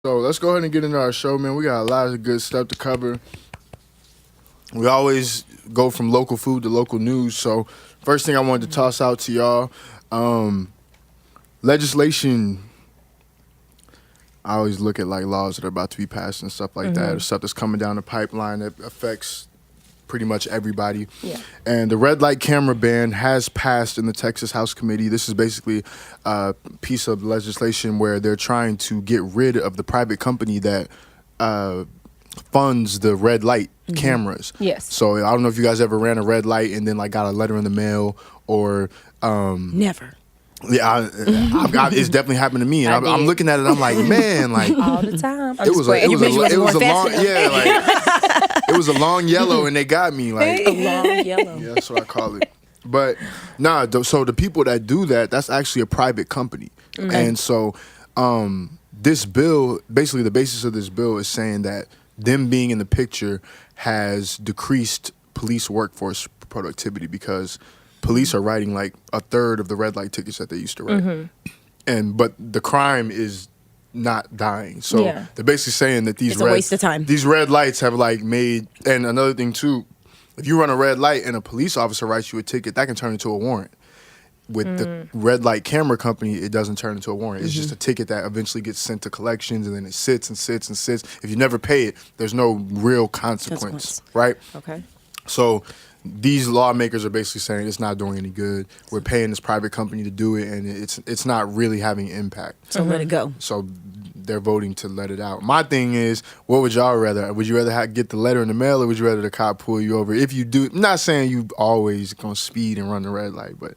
So let's go ahead and get into our show, man. We got a lot of good stuff to cover. We always go from local food to local news. So first thing I wanted to toss out to y'all, legislation. I always look at like laws that are about to be passed and stuff like that, or stuff that's coming down the pipeline that affects pretty much everybody. Yeah. And the red light camera ban has passed in the Texas House Committee. This is basically a piece of legislation where they're trying to get rid of the private company that funds the red light cameras. Yes. So I don't know if you guys ever ran a red light and then like got a letter in the mail or Never. yeah, it's definitely happened to me. And I'm looking at it, I'm like, man, like All the time. it was a long it was a long yellow and they got me like A long yellow. yeah, that's what I call it. But so the people that do that, that's actually a private company. And so this bill, basically the basis of this bill is saying that them being in the picture has decreased police workforce productivity because police are writing like a third of the red light tickets that they used to write. But the crime is not dying. So Yeah. they're basically saying that It's a waste of time. these red lights have like made, and another thing too, if you run a red light and a police officer writes you a ticket, that can turn into a warrant. With the red light camera company, it doesn't turn into a warrant. It's just a ticket that eventually gets sent to collections, and then it sits and sits and sits. If you never pay it, there's no real consequence. Right? Okay. So these lawmakers are basically saying it's not doing any good. We're paying this private company to do it, and it's not really having impact. So let it go. So they're voting to let it out. My thing is, what would y'all rather? Would you rather get the letter in the mail, or would you rather the cop pull you over? If you do, I'm not saying you always gonna speed and run the red light, but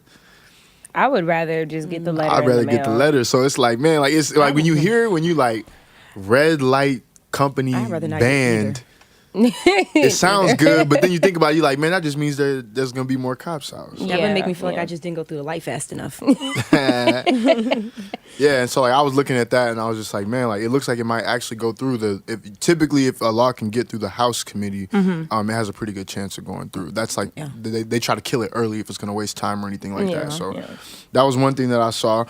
I would rather just get the letter. I'd in rather the get the mail. letter. So it's like, man, like it's like when you hear when you like red light company I'd rather not get banned. It sounds good, but then you think about it, you like, man, that just means there's gonna be more cops out. So. That would make me feel like Yeah. I just didn't go through the light fast enough. Yeah, and so like I was looking at that and I was just like, man, like it looks like it might actually go through typically if a law can get through the House committee, it has a pretty good chance of going through. That's like Yeah. they try to kill it early if it's gonna waste time or anything like Yeah, that. So yeah. that was one thing that I saw.